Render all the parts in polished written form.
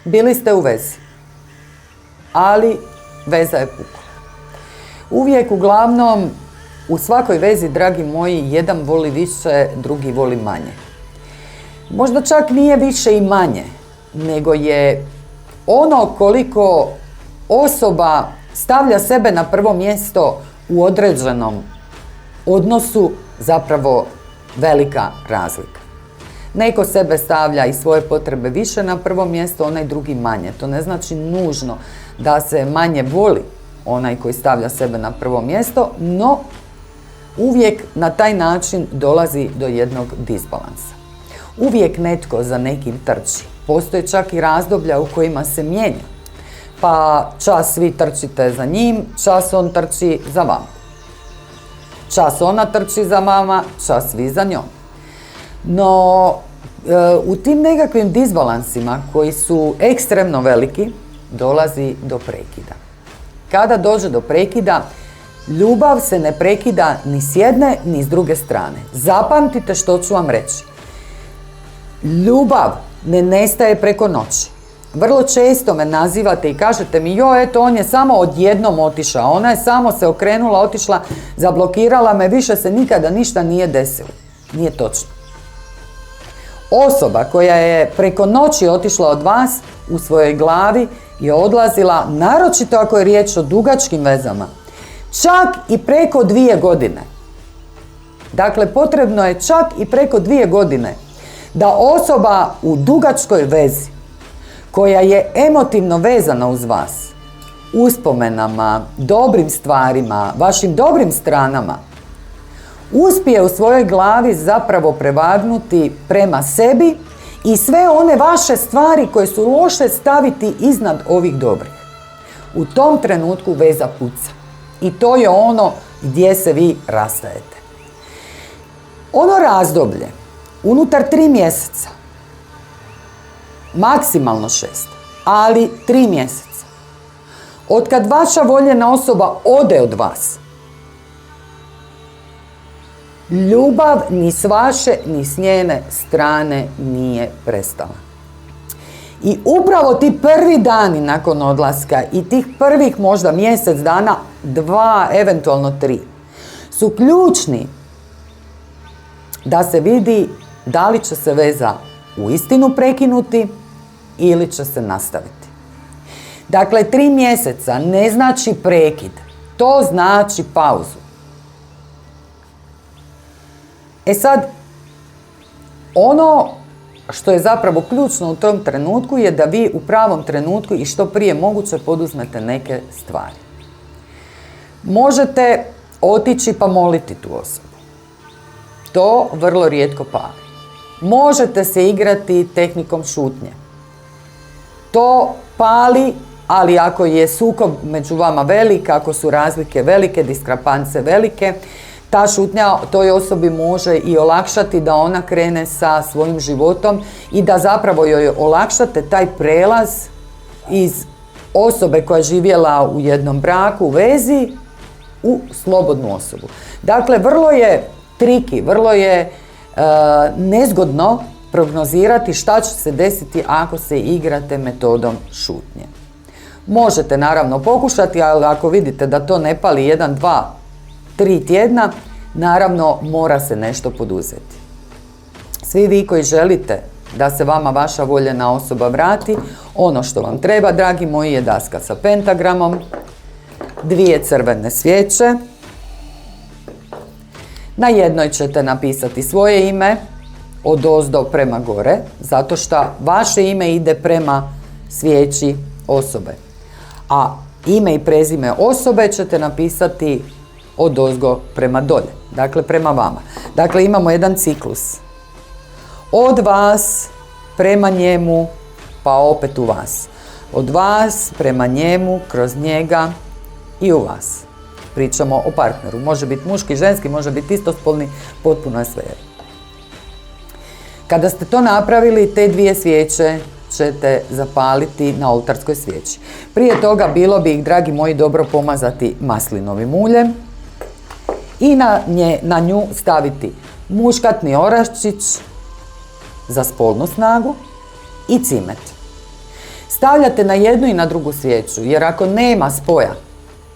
Bili ste u vezi, ali veza je pukla. Uvijek, uglavnom, u svakoj vezi, dragi moji, jedan voli više, drugi voli manje. Možda čak nije više i manje, nego je ono koliko osoba stavlja sebe na prvo mjesto u određenom odnosu zapravo velika razlika. Neko sebe stavlja i svoje potrebe više na prvo mjesto, onaj drugi manje. To ne znači nužno da se manje voli onaj koji stavlja sebe na prvo mjesto, no uvijek na taj način dolazi do jednog disbalansa. Uvijek netko za nekim trči. Postoje čak i razdoblja u kojima se mijenja. Pa čas vi trčite za njim, čas on trči za vama. Čas ona trči za vama, čas vi za njom. No, u tim nekakvim disbalansima koji su ekstremno veliki, dolazi do prekida. Kada dođe do prekida, ljubav se ne prekida ni s jedne ni s druge strane. Zapamtite što ću vam reći. Ljubav ne nestaje preko noći. Vrlo često me nazivate i kažete mi, eto, on je samo odjednom otišao, ona je samo se okrenula, otišla, zablokirala me, više se nikada ništa nije desilo. Nije točno. Osoba koja je preko noći otišla od vas, u svojoj glavi je odlazila, naročito ako je riječ o dugačkim vezama, čak i preko 2 godine. Dakle, potrebno je čak i preko 2 godine da osoba u dugačkoj vezi, koja je emotivno vezana uz vas, uspomenama, dobrim stvarima, vašim dobrim stranama, uspije u svojoj glavi zapravo prevagnuti prema sebi i sve one vaše stvari koje su loše staviti iznad ovih dobrih. U tom trenutku veza puca. I to je ono gdje se vi rastajete. Ono razdoblje, unutar 3 mjeseca, maksimalno 6, ali 3 mjeseca, otkad vaša voljena osoba ode od vas, ljubav ni s vaše ni s njene strane nije prestala. I upravo ti prvi dani nakon odlaska i tih prvih možda mjesec dana, 2, eventualno 3, su ključni da se vidi da li će se veza uistinu prekinuti ili će se nastaviti. Dakle, 3 mjeseca ne znači prekid, to znači pauzu. E sad, ono što je zapravo ključno u tom trenutku je da vi u pravom trenutku i što prije moguće poduzmete neke stvari. Možete otići pa moliti tu osobu. To vrlo rijetko pali. Možete se igrati tehnikom šutnje. To pali, ali ako je sukob među vama velik, ako su razlike velike, diskrepance velike, ta šutnja toj osobi može i olakšati da ona krene sa svojim životom i da zapravo joj olakšate taj prelaz iz osobe koja je živjela u jednom braku, u vezi, u slobodnu osobu. Dakle, vrlo je triki, vrlo je nezgodno prognozirati šta će se desiti ako se igrate metodom šutnje. Možete naravno pokušati, ali ako vidite da to ne pali 1, 2, 3 tjedna, naravno mora se nešto poduzeti. Svi vi koji želite da se vama vaša voljena osoba vrati, ono što vam treba, dragi moji, je daska sa pentagramom, 2 crvene svijeće. Na jednoj ćete napisati svoje ime odozdo prema gore, zato što vaše ime ide prema svijeći osobe. A ime i prezime osobe ćete napisati odozgo prema dolje, dakle prema vama. Dakle, imamo jedan ciklus. Od vas prema njemu, pa opet u vas. Od vas prema njemu, kroz njega i u vas. Pričamo o partneru. Može biti muški, ženski, može biti istospolni, potpuno je svejedno. Kada ste to napravili, te 2 svijeće ćete zapaliti na oltarskoj svijeći. Prije toga bilo bi ih, dragi moji, dobro pomazati maslinovim uljem i na nju staviti muškatni oraščić za spolnu snagu i cimet. stavljate na jednu i na drugu svijeću, jer ako nema spoja,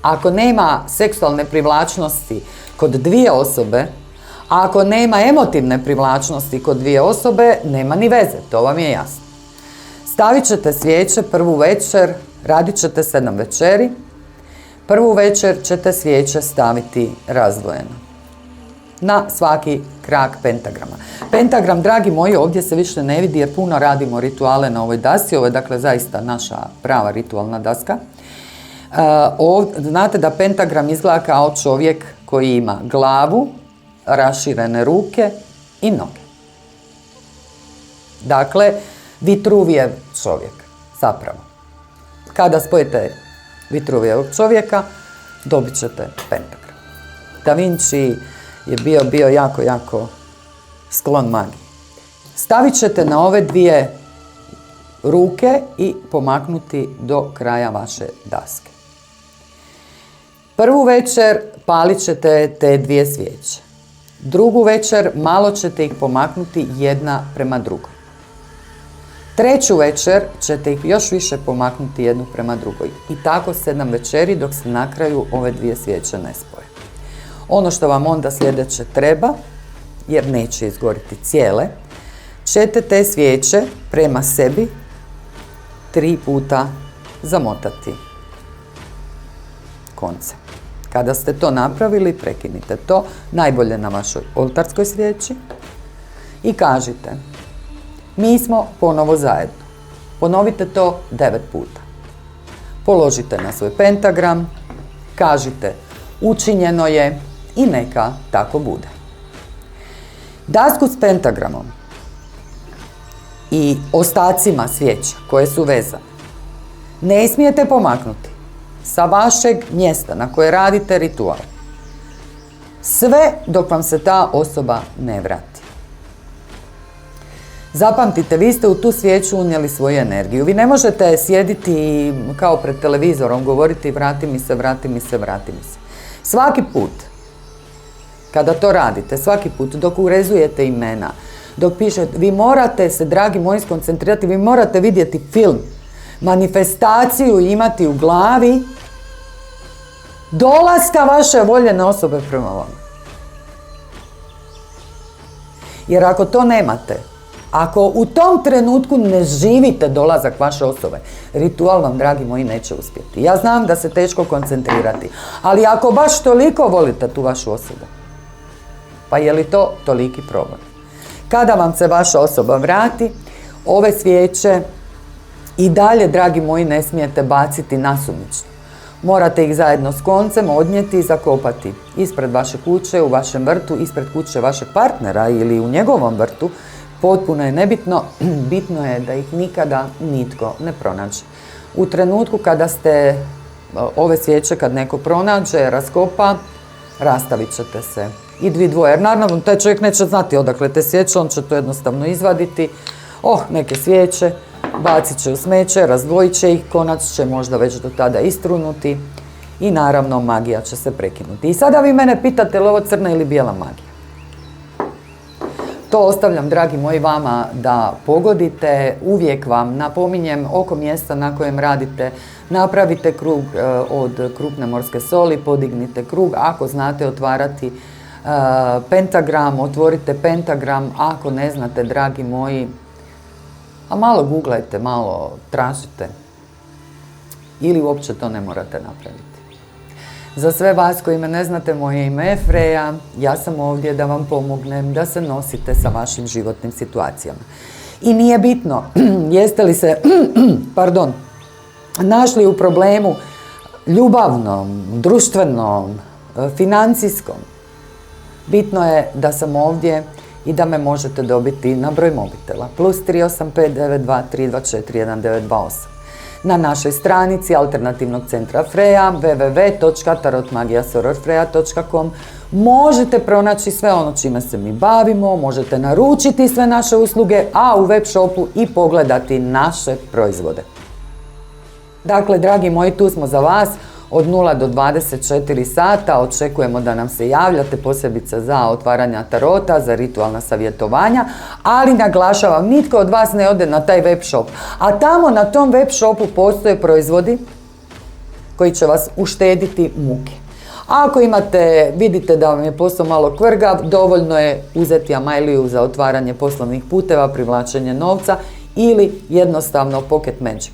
ako nema seksualne privlačnosti kod dvije osobe, a ako nema emotivne privlačnosti kod dvije osobe, nema ni veze, to vam je jasno. Stavit ćete svijeće prvu večer, radit ćete 7 večeri, prvu večer ćete svijeće staviti razdvojeno na svaki krak pentagrama. Pentagram, dragi moji, ovdje se više ne vidi jer puno radimo rituale na ovoj dasi, ovo je dakle zaista naša prava ritualna daska. Znate da pentagram izgleda kao čovjek koji ima glavu, raširene ruke i noge. Dakle, Vitruvijev čovjek, zapravo. Kada spojite Vitruvijevog čovjeka, dobit ćete pentagram. Da Vinci je bio jako sklon magiji. Stavit ćete na ove dvije ruke i pomaknuti do kraja vaše daske. Prvu večer palit ćete te dvije svijeće. Drugu večer malo ćete ih pomaknuti jedna prema drugoj. Treću večer ćete ih još više pomaknuti jednu prema drugoj. I tako 7 večeri dok se na kraju ove dvije svijeće ne spoje. Ono što vam onda sljedeće treba, jer neće izgoriti cijele, ćete te svijeće prema sebi 3 puta zamotati konce. Kada ste to napravili, prekinite to, najbolje na vašoj oltarskoj svijeći i kažite: mi smo ponovo zajedno. Ponovite to 9 puta. Položite na svoj pentagram, kažite: učinjeno je i neka tako bude. Dasku s pentagramom i ostacima svijeća koje su vezane ne smijete pomaknuti sa vašeg mjesta na koje radite ritual. Sve dok vam se ta osoba ne vrati. Zapamtite, vi ste u tu svijeću unijeli svoju energiju. Vi ne možete sjediti kao pred televizorom, govoriti vrati mi se, vrati mi se, vrati mi se. Svaki put kada to radite, svaki put dok urezujete imena, dok pišete, vi morate se, dragi moji, skoncentrirati, vi morate vidjeti film, manifestaciju imati u glavi dolaska vaše voljene osobe prema vama. Jer ako to nemate, ako u tom trenutku ne živite dolazak vaše osobe, ritual vam, dragi moji, neće uspjeti. Ja znam da se teško koncentrirati, ali ako baš toliko volite tu vašu osobu, pa je li to toliki problem? Kada vam se vaša osoba vrati, ove svijeće i dalje, dragi moji, ne smijete baciti nasumično. Morate ih zajedno s koncem odnijeti i zakopati ispred vaše kuće, u vašem vrtu, ispred kuće vašeg partnera ili u njegovom vrtu. Potpuno je nebitno, bitno je da ih nikada nitko ne pronađe. U trenutku kada ste ove svijeće, kad neko pronađe, raskopa, rastavit ćete se. I dvoje, jer naravno taj čovjek neće znati odakle te svijeće, on će to jednostavno izvaditi. Neke svijeće, bacit će u smeće, razdvojit će ih, konac će možda već do tada istrunuti i naravno magija će se prekinuti. I sada vi mene pitate, je li ovo crna ili bijela magija? To ostavljam, dragi moji, vama da pogodite. Uvijek vam napominjem, oko mjesta na kojem radite napravite krug od krupne morske soli, podignite krug. Ako znate otvarati pentagram, otvorite pentagram. Ako ne znate, dragi moji, a malo googlajte, malo tražite. Ili uopće to ne morate napraviti. Za sve vas koji me ne znate, moje ime je Freja, ja sam ovdje da vam pomognem da se nosite sa vašim životnim situacijama. I nije bitno jeste li se našli u problemu ljubavnom, društvenom, financijskom. Bitno je da sam ovdje i da me možete dobiti na broj mobitela +38592324198. Na našoj stranici Alternativnog centra Freja www.tarotmagijasororfreja.com možete pronaći sve ono čime se mi bavimo, možete naručiti sve naše usluge, a u web shopu i pogledati naše proizvode. Dakle, dragi moji, tu smo za vas. od 0 do 24 sata. Očekujemo da nam se javljate, posebice za otvaranja tarota, za ritualna savjetovanja, ali naglašavam, nitko od vas ne ode na taj web shop, a tamo na tom web shopu postoje proizvodi koji će vas uštediti muke. Ako vidite da vam je posao malo kvrgav, dovoljno je uzeti Amailiju za otvaranje poslovnih puteva, privlačenje novca ili jednostavno Pocket Magic.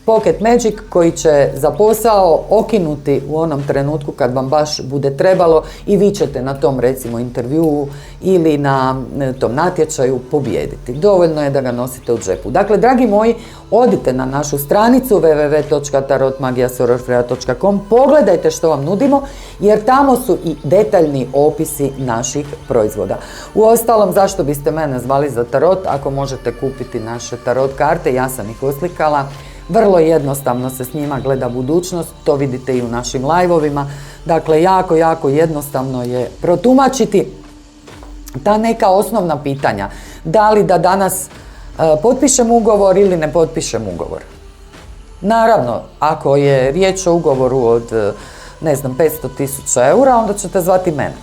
Pocket Magic koji će za posao okinuti u onom trenutku kad vam baš bude trebalo i vi ćete na tom recimo intervjuu ili na tom natječaju pobijediti. Dovoljno je da ga nosite u džepu. Dakle, dragi moji, odite na našu stranicu www.tarotmagijasororfreja.com, pogledajte što vam nudimo, jer tamo su i detaljni opisi naših proizvoda. Uostalom, zašto biste mene zvali za tarot ako možete kupiti naše tarot karte? Ja sam ih oslikala. Vrlo jednostavno se s njima gleda budućnost, to vidite i u našim live-ovima. Dakle, jako jednostavno je protumačiti ta neka osnovna pitanja. Da li da danas potpišem ugovor ili ne potpišem ugovor. Naravno, ako je riječ o ugovoru od, 500.000 eura, onda ćete zvati mene.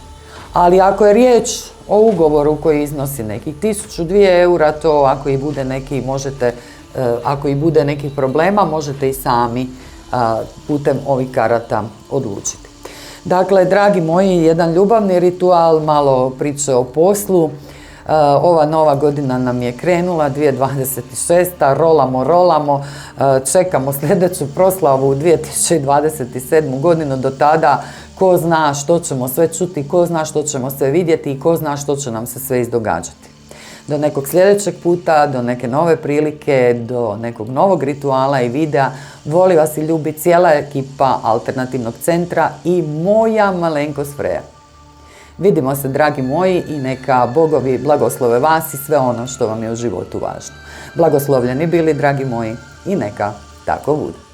Ali ako je riječ o ugovoru koji iznosi nekih 1.000-2 eura, to ako i bude neki, ako i bude nekih problema, možete i sami putem ovih karata odlučiti. Dakle, dragi moji, jedan ljubavni ritual, malo priče o poslu. Ova nova godina nam je krenula, 2026. Rolamo, čekamo sljedeću proslavu u 2027. godinu. Do tada, ko zna što ćemo sve čuti, ko zna što ćemo sve vidjeti i ko zna što će nam se sve izdogađati. Do nekog sljedećeg puta, do neke nove prilike, do nekog novog rituala i videa. Voli vas i ljubi cijela ekipa Alternativnog centra i moja malenkost Freja. Vidimo se, dragi moji, i neka bogovi blagoslove vas i sve ono što vam je u životu važno. Blagoslovljeni bili, dragi moji, i neka tako bude.